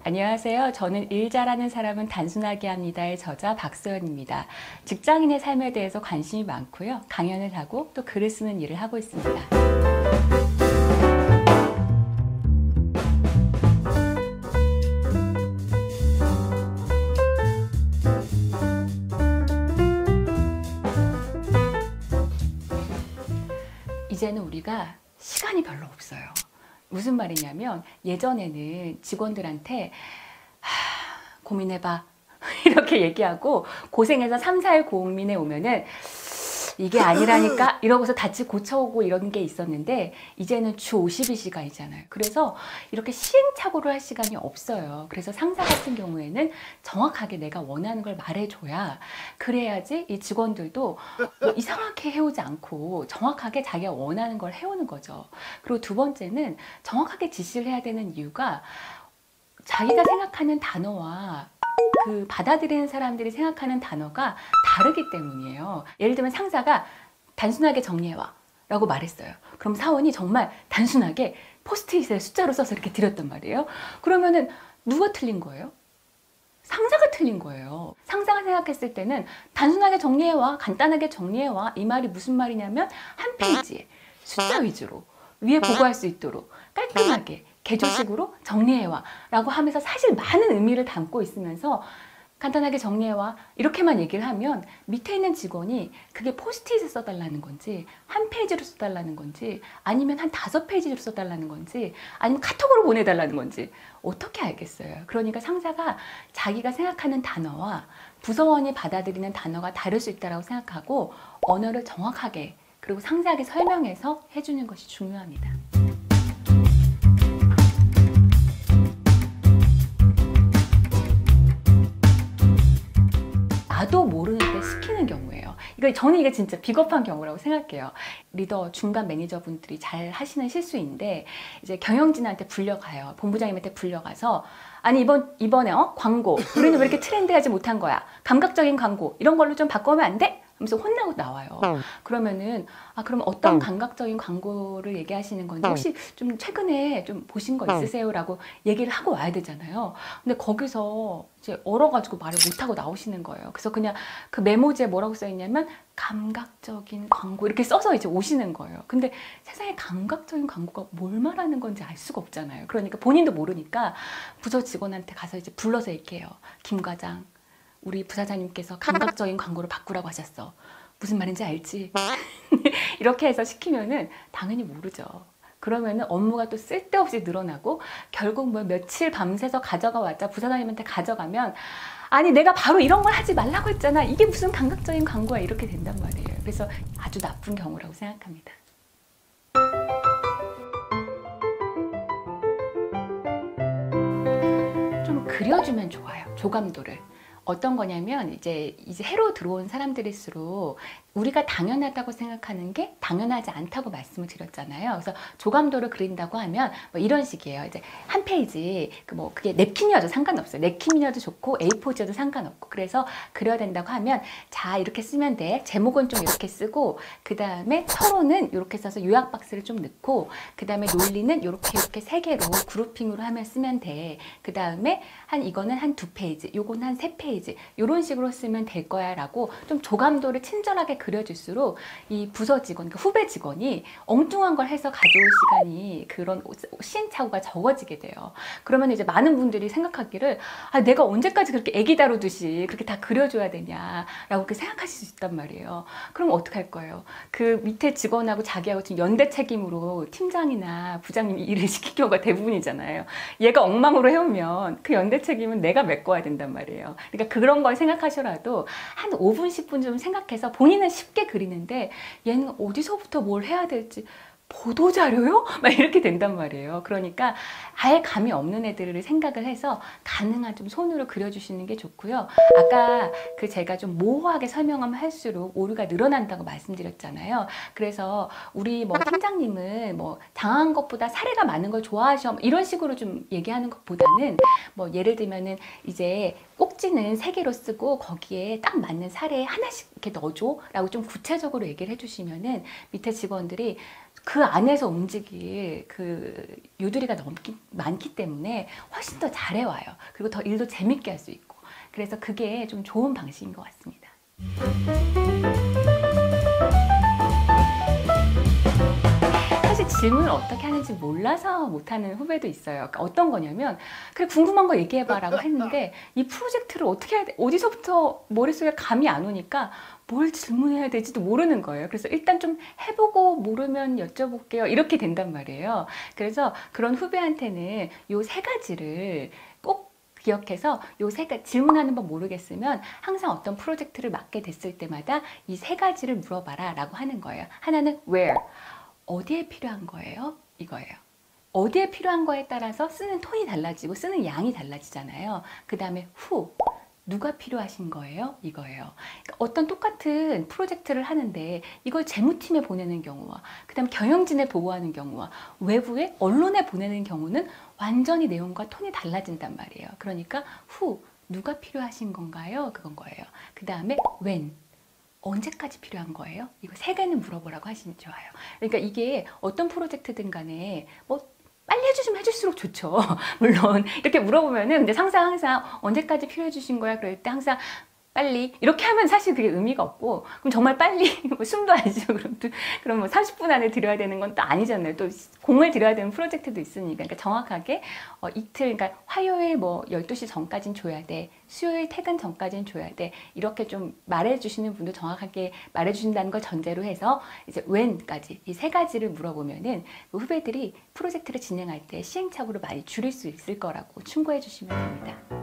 안녕하세요. 저는 일 잘하는 사람은 단순하게 합니다의 저자 박소연입니다. 직장인의 삶에 대해서 관심이 많고요. 강연을 하고 또 글을 쓰는 일을 하고 있습니다. 이제는 우리가 시간이 별로 없어요. 무슨 말이냐면 예전에는 직원들한테 고민해봐 이렇게 얘기하고 고생해서 3, 4일 고민해 오면은 이게 아니라니까 이러고서 다시 고쳐오고 이런 게 있었는데 이제는 주 52시간이잖아요. 그래서 이렇게 시행착오를 할 시간이 없어요. 그래서 상사 같은 경우에는 정확하게 내가 원하는 걸 말해줘야 그래야지 이 직원들도 뭐 이상하게 해오지 않고 정확하게 자기가 원하는 걸 해오는 거죠. 그리고 두 번째는 정확하게 지시를 해야 되는 이유가 자기가 생각하는 단어와 그 받아들이는 사람들이 생각하는 단어가 다르기 때문이에요. 예를 들면 상사가 단순하게 정리해와 라고 말했어요. 그럼 사원이 정말 단순하게 포스트잇에 숫자로 써서 이렇게 드렸단 말이에요. 그러면은 누가 틀린 거예요? 상사가 틀린 거예요. 상사가 생각했을 때는 단순하게 정리해와, 간단하게 정리해와, 이 말이 무슨 말이냐면 한 페이지에 숫자 위주로 위에 보고할 수 있도록 깔끔하게 개조식으로 정리해와 라고 하면서 사실 많은 의미를 담고 있으면서 간단하게 정리해와 이렇게만 얘기를 하면 밑에 있는 직원이 그게 포스트잇에 써달라는 건지 한 페이지로 써달라는 건지 아니면 한 5페이지로 써달라는 건지 아니면 카톡으로 보내달라는 건지 어떻게 알겠어요. 그러니까 상사가 자기가 생각하는 단어와 부서원이 받아들이는 단어가 다를 수 있다고 생각하고 언어를 정확하게 그리고 상세하게 설명해서 해주는 것이 중요합니다. 나도 모르는데 시키는 경우예요. 저는 이게 진짜 비겁한 경우라고 생각해요. 리더, 중간 매니저분들이 잘 하시는 실수인데 이제 경영진한테 불려가요. 본부장님한테 불려가서 아니 이번에 광고 우리는 왜 이렇게 트렌드하지 못한 거야. 감각적인 광고 이런 걸로 좀 바꾸면 안 돼? 하면서 혼나고 나와요. 그러면은 그럼 어떤 감각적인 광고를 얘기하시는 건지 혹시 좀 최근에 좀 보신 거 있으세요? 라고 얘기를 하고 와야 되잖아요. 근데 거기서 이제 얼어가지고 말을 못하고 나오시는 거예요. 그래서 그냥 그 메모지에 뭐라고 써있냐면 감각적인 광고 이렇게 써서 이제 오시는 거예요. 근데 세상에 감각적인 광고가 뭘 말하는 건지 알 수가 없잖아요. 그러니까 본인도 모르니까 부서 직원한테 가서 이제 불러서 얘기해요. 김 과장, 우리 부사장님께서 감각적인 광고를 바꾸라고 하셨어. 무슨 말인지 알지? 이렇게 해서 시키면은 당연히 모르죠. 그러면은 업무가 또 쓸데없이 늘어나고 결국 뭐 며칠 밤새서 가져가 왔자 부사장님한테 가져가면 아니 내가 바로 이런 걸 하지 말라고 했잖아. 이게 무슨 감각적인 광고야. 이렇게 된단 말이에요. 그래서 아주 나쁜 경우라고 생각합니다. 좀 그려주면 좋아요. 조감도를. 어떤 거냐면 이제 해로 들어온 사람들일수록 우리가 당연하다고 생각하는 게 당연하지 않다고 말씀을 드렸잖아요. 그래서 조감도를 그린다고 하면 뭐 이런 식이에요. 이제 한 페이지 그게 냅킨이어도 상관없어요. 냅킨이어도 좋고 A4지여도 상관없고 그래서 그려야 된다고 하면 자 이렇게 쓰면 돼. 제목은 좀 이렇게 쓰고 그 다음에 서론은 이렇게 써서 요약 박스를 좀 넣고 그 다음에 논리는 이렇게 3개로 그룹핑으로 하면 쓰면 돼. 그 다음에 이거는 한 2페이지, 요거는 한 3페이지 이런 식으로 쓰면 될 거야 라고 좀 조감도를 친절하게 그려줄수록 이 부서 직원, 그러니까 후배 직원이 엉뚱한 걸 해서 가져올 시간이 그런 시행착오가 적어지게 돼요. 그러면 이제 많은 분들이 생각하기를 내가 언제까지 그렇게 애기 다루듯이 그렇게 다 그려줘야 되냐라고 그렇게 생각하실 수 있단 말이에요. 그럼 어떡할 거예요? 그 밑에 직원하고 자기하고 지금 연대 책임으로 팀장이나 부장님이 일을 시킨 경우가 대부분이잖아요. 얘가 엉망으로 해오면 그 연대 책임은 내가 메꿔야 된단 말이에요. 그러니까 그런 걸 생각하셔라도 한 5분, 10분 좀 생각해서 본인은 쉽게 그리는데 얘는 어디서부터 뭘 해야 될지 보도자료요? 막 이렇게 된단 말이에요. 그러니까 아예 감이 없는 애들을 생각을 해서 가능한 좀 손으로 그려주시는 게 좋고요. 아까 제가 좀 모호하게 설명하면 할수록 오류가 늘어난다고 말씀드렸잖아요. 그래서 우리 팀장님은 당한 것보다 사례가 많은 걸 좋아하셔 이런 식으로 좀 얘기하는 것보다는 예를 들면은 이제 꼭지는 3개로 쓰고 거기에 딱 맞는 사례 하나씩 이렇게 넣어줘 라고 좀 구체적으로 얘기를 해주시면은 밑에 직원들이 그 안에서 움직일 그 유두리가 많기 때문에 훨씬 더 잘해와요. 그리고 더 일도 재밌게 할 수 있고. 그래서 그게 좀 좋은 방식인 것 같습니다. 사실 질문을 어떻게 하는지 몰라서 못하는 후배도 있어요. 그러니까 어떤 거냐면 그래 궁금한 거 얘기해봐라고 했는데 이 프로젝트를 어떻게 해야 돼? 어디서부터 머릿속에 감이 안 오니까 뭘 질문해야 될지도 모르는 거예요. 그래서 일단 좀 해보고 모르면 여쭤볼게요. 이렇게 된단 말이에요. 그래서 그런 후배한테는 요 세 가지를 꼭 기억해서 요 세 가지 질문하는 법 모르겠으면 항상 어떤 프로젝트를 맡게 됐을 때마다 이 세 가지를 물어봐라 라고 하는 거예요. 하나는 where, 어디에 필요한 거예요? 이거예요. 어디에 필요한 거에 따라서 쓰는 톤이 달라지고 쓰는 양이 달라지잖아요. 그 다음에 who, 누가 필요하신 거예요? 이거예요. 그러니까 어떤 똑같은 프로젝트를 하는데 이걸 재무팀에 보내는 경우와 그 다음 경영진에 보고하는 경우와 외부에 언론에 보내는 경우는 완전히 내용과 톤이 달라진단 말이에요. 그러니까 who, 누가 필요하신 건가요? 그건 거예요. 그 다음에 when, 언제까지 필요한 거예요? 이거 세 개는 물어보라고 하시면 좋아요. 그러니까 이게 어떤 프로젝트든 간에 뭐 빨리 해주시면 해줄수록 좋죠. 물론 이렇게 물어보면은 이제 항상 언제까지 필요해 주신 거야? 그럴 때 항상 빨리 이렇게 하면 사실 그게 의미가 없고 그럼 정말 빨리 뭐 숨도 안 쉬고 그럼 뭐 30분 안에 드려야 되는 건 또 아니잖아요. 또 공을 들여야 되는 프로젝트도 있으니까. 그러니까 정확하게 이틀 그러니까 화요일 뭐 12시 전까지는 줘야 돼. 수요일 퇴근 전까지는 줘야 돼. 이렇게 좀 말해 주시는 분도 정확하게 말해 주신다는 걸 전제로 해서 이제 when까지 이 세 가지를 물어보면은 그 후배들이 프로젝트를 진행할 때 시행착오를 많이 줄일 수 있을 거라고 충고해 주시면 됩니다.